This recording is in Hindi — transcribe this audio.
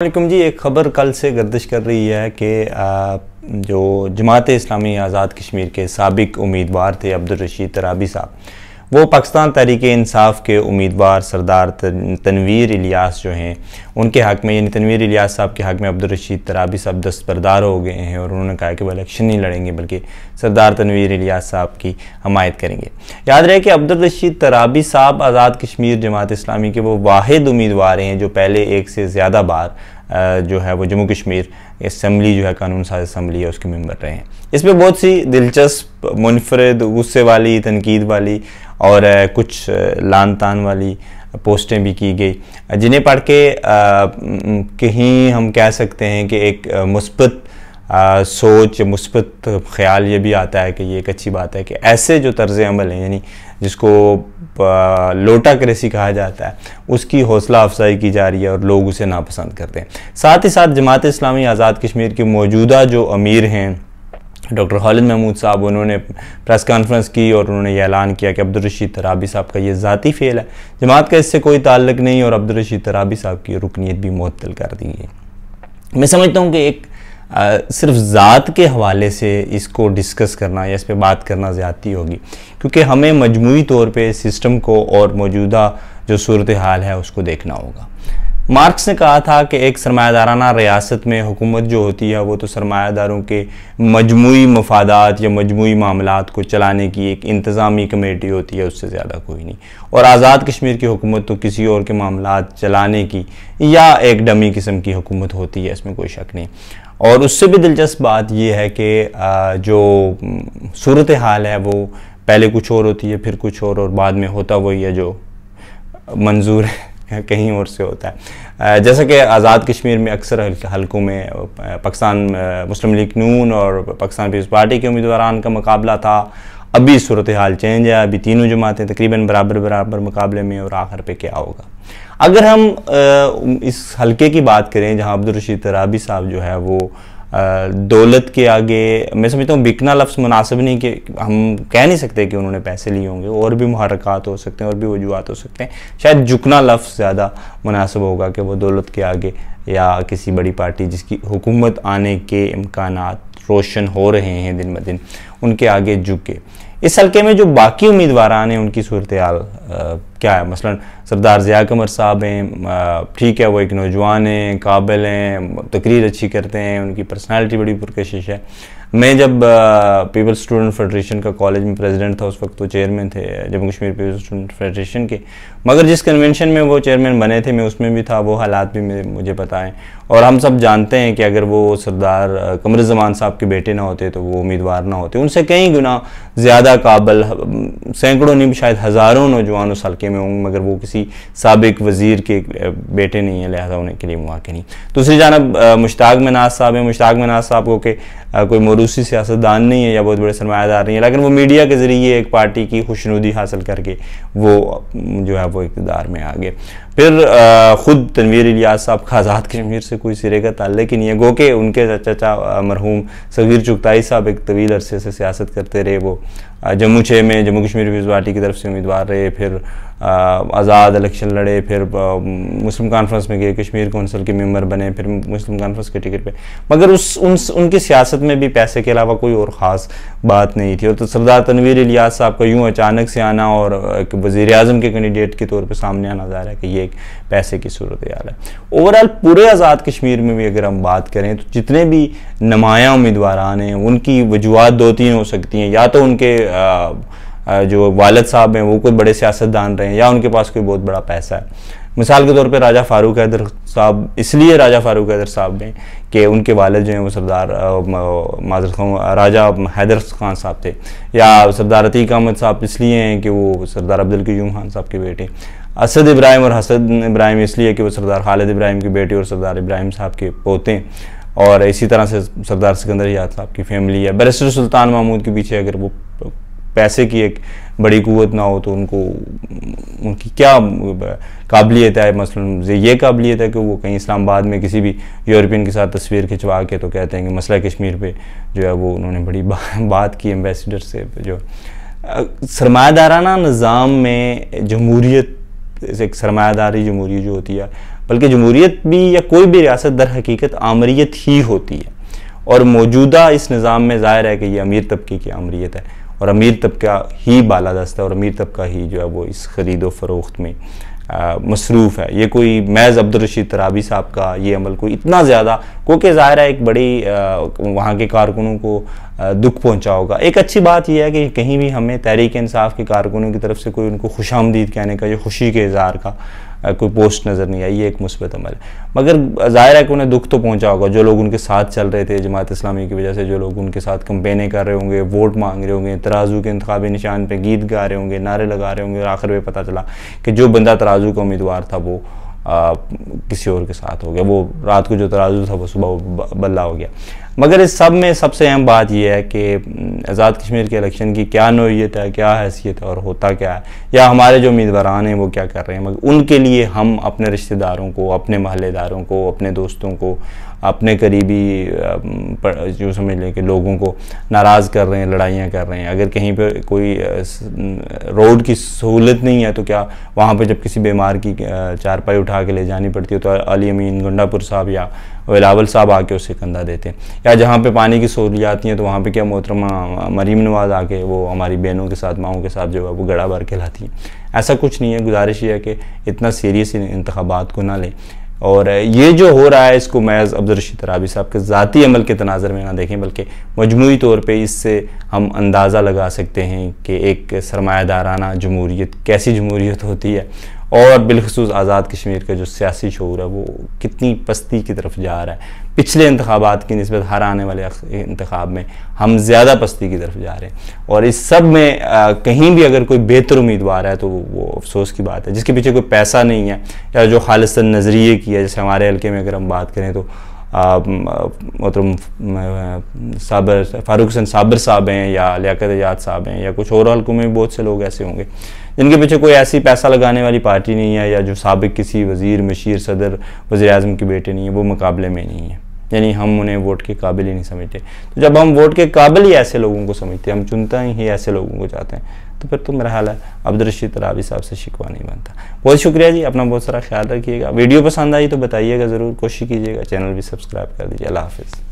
वालेकुम जी। एक ख़बर कल से गर्दिश कर रही है कि जो जमात इस्लामी आज़ाद कश्मीर के साबिक उम्मीदवार थे अब्दुल रशीद तराबी साहब, वो पाकिस्तान तहरीक इंसाफ के उम्मीदवार सरदार तनवीर इलियास जो हैं उनके हक़ में, यानी तनवीर इलियास साहब के हक़ में अब्दुल रशीद तराबी साहब दस्तबरदार हो गए हैं और उन्होंने कहा कि वो इलेक्शन नहीं लड़ेंगे बल्कि सरदार तनवीर इलियास साहब की हमायत करेंगे। याद रहे कि अब्दुल रशीद तराबी साहब आज़ाद कश्मीर जमात इस्लामी के वो वाहिद उम्मीदवार हैं जो पहले एक से ज़्यादा बार जो है वो जम्मू कश्मीर असम्बली जो है कानून साज असम्बली है उसके मेंबर रहे हैं। इसमें बहुत सी दिलचस्प, मुनफरद, गुस्से वाली, तनकीद वाली और कुछ लान तान वाली पोस्टें भी की गई, जिन्हें पढ़ के कहीं हम कह सकते हैं कि एक मुस्बत सोच, मुस्बत ख्याल ये भी आता है कि ये एक अच्छी बात है कि ऐसे जो तर्ज़ अमल हैं, यानी जिसको लोटा क्रेसी कहा जाता है, उसकी हौसला अफजाई की जा रही है और लोग उसे नापसंद करते हैं। साथ ही साथ जमात इस्लामी आज़ाद कश्मीर के मौजूदा जो अमीर हैं डॉक्टर खालिद महमूद साहब, उन्होंने प्रेस कॉन्फ्रेंस की और उन्होंने ये ऐलान किया कि अब्दुल रशीद तराबी साहब का ये ज़ाती फ़ेल है, जमात का इससे कोई ताल्लुक़ नहीं और अब्दुल रशीद तराबी साहब की रुकनीत भी मुअत्तल कर दी है। मैं समझता हूँ कि एक सिर्फ ज़ात के हवाले से इसको डिस्कस करना या इस पर बात करना ज़्यादती होगी, क्योंकि हमें मजमूई तौर पे सिस्टम को और मौजूदा जो सूरत हाल है उसको देखना होगा। मार्क्स ने कहा था कि एक सरमायादाराना रियासत में हुकूमत जो होती है वो तो सरमायादारों के मजमूई मफादात या मजमूई मामलात को चलाने की एक इंतज़ामी कमेटी होती है, उससे ज़्यादा कोई नहीं। और आज़ाद कश्मीर की हुकूमत तो किसी और के मामलात चलाने की या एक डमी किस्म की हुकूमत होती है, इसमें कोई शक नहीं। और उससे भी दिलचस्प बात यह है कि जो सूरत हाल है वो पहले कुछ और होती है, फिर कुछ और बाद में होता वही है जो मंजूर है कहीं और से होता है। जैसा कि आज़ाद कश्मीर में अक्सर हलकों में पाकिस्तान मुस्लिम लीग नून और पाकिस्तान पीपल्स पार्टी के उम्मीदवारान का मुकाबला था। अभी सूरत हाल चेंज है, अभी तीनों जमातें तकरीबन बराबर मुकाबले में, और आखिर पे क्या होगा। अगर हम इस हलके की बात करें जहां अब्दुल रशीद तराबी साहब जो है वो दौलत के आगे, मैं समझता हूँ बिकना लफ्ज़ मुनासिब नहीं, कि हम कह नहीं सकते कि उन्होंने पैसे लिए होंगे, और भी मुहर्रकात हो सकते हैं और भी वजूहात हो सकते हैं। शायद झुकना लफ्ज़ ज़्यादा मुनासिब होगा कि वो दौलत के आगे या किसी बड़ी पार्टी जिसकी हुकूमत आने के इम्कानात रोशन हो रहे हैं दिन ब दिन, उनके आगे झुके। इस हल्के में जो बाकी उम्मीदवारान हैं उनकी सूरत हाल क्या है? मसलन सरदार ज़िया कमर साहब हैं, ठीक है, वो एक नौजवान हैं, काबिल हैं, तकरीर अच्छी करते हैं, उनकी पर्सनालिटी बड़ी पुरकशिश है। मैं जब पीपल्स स्टूडेंट फेडरेशन का कॉलेज में प्रेसिडेंट था, उस वक्त वो चेयरमैन थे Jammu Kashmir peoples student federation के, मगर जिस कन्वेंशन में वो चेयरमैन बने थे मैं उसमें भी था, वो हालात भी मुझे पता है। और हम सब जानते हैं कि अगर वो सरदार कमरुज़्ज़मान साहब के बेटे ना होते तो वो उम्मीदवार ना होते, उनसे कई गुना ज़्यादा काबिल, सैकड़ों नहीं शायद हज़ारों नौजवान उस हल्के में होंगे, मगर वो किसी साबिक वज़ीर के बेटे नहीं है, लिहाजा उन्हें के लिए मौके नहीं। दूसरी जानब मुश्ताक मनाज साहब हैं। मुश्ताक मनाज साहब को के कोई मरूसी सियासतदान नहीं है या बहुत बड़े सरमायादार नहीं है, लेकिन वो मीडिया के ज़रिए एक पार्टी की खुशनुदी हासिल करके वो जो है वो इक़्तिदार में आ गए। फिर ख़ुद तनवीर इलियास साहब का आज़ाद कश्मीर से कोई सिरे का ताल्लुक़ ही नहीं है, गो के उनके चाचा मरहूम सगीर चुगताई साहब एक तवील अरसे से सियासत करते रहे। वो जम्मू 6 में जम्मू कश्मीर पीपल्स पार्टी की तरफ से उम्मीदवार रहे, फिर आज़ाद इलेक्शन लड़े, फिर मुस्लिम कॉन्फ्रेंस में गए, कश्मीर कौंसिल के मेंबर बने, फिर मुस्लिम कॉन्फ्रेंस के टिकट पे, मगर उनकी सियासत में भी पैसे के अलावा कोई और ख़ास बात नहीं थी। और तो सरदार तनवीर इलियास साहब का यूँ अचानक से आना और एक वज़ीर-ए-आज़म के कैंडिडेट के तौर पर सामने आना जा रहा है कि ये एक पैसे की सूरत हाल है। ओवरऑल पूरे आज़ाद कश्मीर में भी अगर हम बात करें तो जितने भी नुमायाँ उम्मीदवारान हैं उनकी वजूहात 2-3 हो सकती हैं। या तो उनके जो वालिद साहब हैं वो कोई बड़े सियासतदान रहे हैं, या उनके पास कोई बहुत बड़ा पैसा है। मिसाल के तौर पे राजा फ़ारूक हैदर साहब इसलिए राजा फ़ारूक हैदर साहब हैं कि उनके वालिद जो हैं वो सरदार राजा हैदर खान साहब थे, या सरदार अतीक अहमद साहब इसलिए हैं कि वो सरदार अब्दुल क़य्यूम खान साहब के बेटे, असद इब्राहिम और हसन इब्राहिम इसलिए कि वो सरदार खालिद इब्राहिम के बेटे और सरदार इब्राहिम साहब के पोते हैं, और इसी तरह से सरदार सिकंदर याद साहब की फैमिली है। बैरिस्टर सुल्तान महमूद के पीछे अगर वो पैसे की एक बड़ी कुव्वत ना हो तो उनकी क्या काबिलियत है? मसलन ये काबिलियत है कि वो कहीं इस्लामाबाद में किसी भी यूरोपियन के साथ तस्वीर खिंचवा के तो कहते हैं कि मसला कश्मीर पे जो है वो उन्होंने बड़ी बात की एम्बेसडर से। जो सरमायादाराना निज़ाम में जमहूरियत, एक सरमायादारी जमहूरी जो होती है बल्कि जमहूरियत भी या कोई भी रियासत दर हकीकत आमरीत ही होती है, और मौजूदा इस निज़ाम में ज़ाहिर है कि ये अमीर तबके की आमरीत है, और अमीर तबका ही बालादस्त है, और अमीर तबका ही जो है वो इस ख़रीद व फ़रोख्त में मसरूफ़ है। ये कोई महज़ अब्दुल रशीद तराबी साहब का ये अमल कोई इतना ज़्यादा, क्योंकि ज़ाहिर है एक बड़ी वहाँ के कारकुनों को दुख पहुँचा होगा। एक अच्छी बात यह है कि कहीं भी हमें तहरीक इंसाफ के कारकुनों की तरफ से कोई उनको खुशामदीद कहने का, या खुशी के इज़हार का कोई पोस्ट नज़र नहीं आई। ये एक मुस्बत अमल है, मगर ज़ाहिर है कि उन्हें दुख तो पहुंचा होगा। जो लोग उनके साथ चल रहे थे जमात इस्लामी की वजह से, जो लोग उनके साथ कंपेनें कर रहे होंगे, वोट मांग रहे होंगे, तराजू के इंतखाबी निशान पे गीत गा रहे होंगे, नारे लगा रहे होंगे, और आखिर में पता चला कि जो बंदा तराजू का उम्मीदवार था वो किसी और के साथ हो गया, वो रात को जो तराजू था वो सुबह बल्ला हो गया। मगर इस सब में सबसे अहम बात यह है कि आज़ाद कश्मीर के इलेक्शन की क्या नौइयत है, क्या हैसियत है, और होता क्या है, या हमारे जो उम्मीदवारान हैं वो क्या कर रहे हैं। मगर उनके लिए हम अपने रिश्तेदारों को, अपने महल्लेदारों को, अपने दोस्तों को, अपने करीबी जो समझ लें कि लोगों को नाराज़ कर रहे हैं, लड़ाइयाँ कर रहे हैं। अगर कहीं पर कोई रोड की सहूलत नहीं है तो क्या वहाँ पर जब किसी बीमार की चारपाई उठा के ले जानी पड़ती है तो अली अमीन गुंडापुर साहब या बिलावल साहब आके उसे कंधा देते हैं, या जहाँ पे पानी की सहूलियात नहीं है तो वहाँ पे क्या मोहतरमा मरीम नवाज़ आके वो हमारी बहनों के साथ, माओं के साथ जो है वो गड़ा भर के लाती हैं। ऐसा कुछ नहीं है। गुजारिश ये है कि इतना सीरियस इंतखाबात को ना लें, और ये जो हो रहा है इसको महज अब्दुल रशीद तराबी साहब के ज़ाती अमल के तनाज़र में ना देखें, बल्कि मजमूई तौर पे इससे हम अंदाज़ा लगा सकते हैं कि एक सरमायादाराना जमहूरियत कैसी जमहूरियत होती है, और बिलखसूस आज़ाद कश्मीर का जो सियासी शऊर है वो कितनी पस्ती की तरफ जा रहा है। पिछले इंतखाबात की निस्बत हर आने वाले इंतखाब में हम ज़्यादा पस्ती की तरफ जा रहे हैं, और इस सब में कहीं भी अगर कोई बेहतर उम्मीदवार है तो वो अफसोस की बात है, जिसके पीछे कोई पैसा नहीं है, या जो खालिसन नज़रिए की है। जैसे हमारे हल्के में अगर हम बात करें तो मोहतरम फारूक हसन साबिर साहब हैं, या लियाकत एजाज साहब हैं, या कुछ और हल्कों में बहुत से लोग ऐसे होंगे जिनके पीछे कोई ऐसी पैसा लगाने वाली पार्टी नहीं है, या जो साबिक किसी वज़ीर, मशीर, सदर, वज़ीर-ए-आज़म के बेटे नहीं है, वो मुकाबले में नहीं है। यानी हम उन्हें वोट के काबिल ही नहीं समझते। तो जब हम वोट के काबिल ही ऐसे लोगों को समझते हैं, हम चुनता ही ऐसे लोगों को चाहते हैं, तो फिर तो मेरा हाल है अब्दुल रशीद तराबी साहब से शिकवा नहीं बनता। बहुत शुक्रिया जी, अपना बहुत सारा ख्याल रखिएगा। वीडियो पसंद आई तो बताइएगा ज़रूर, कोशिश कीजिएगा, चैनल भी सब्सक्राइब कर दीजिए। अल्लाह हाफ़िज़।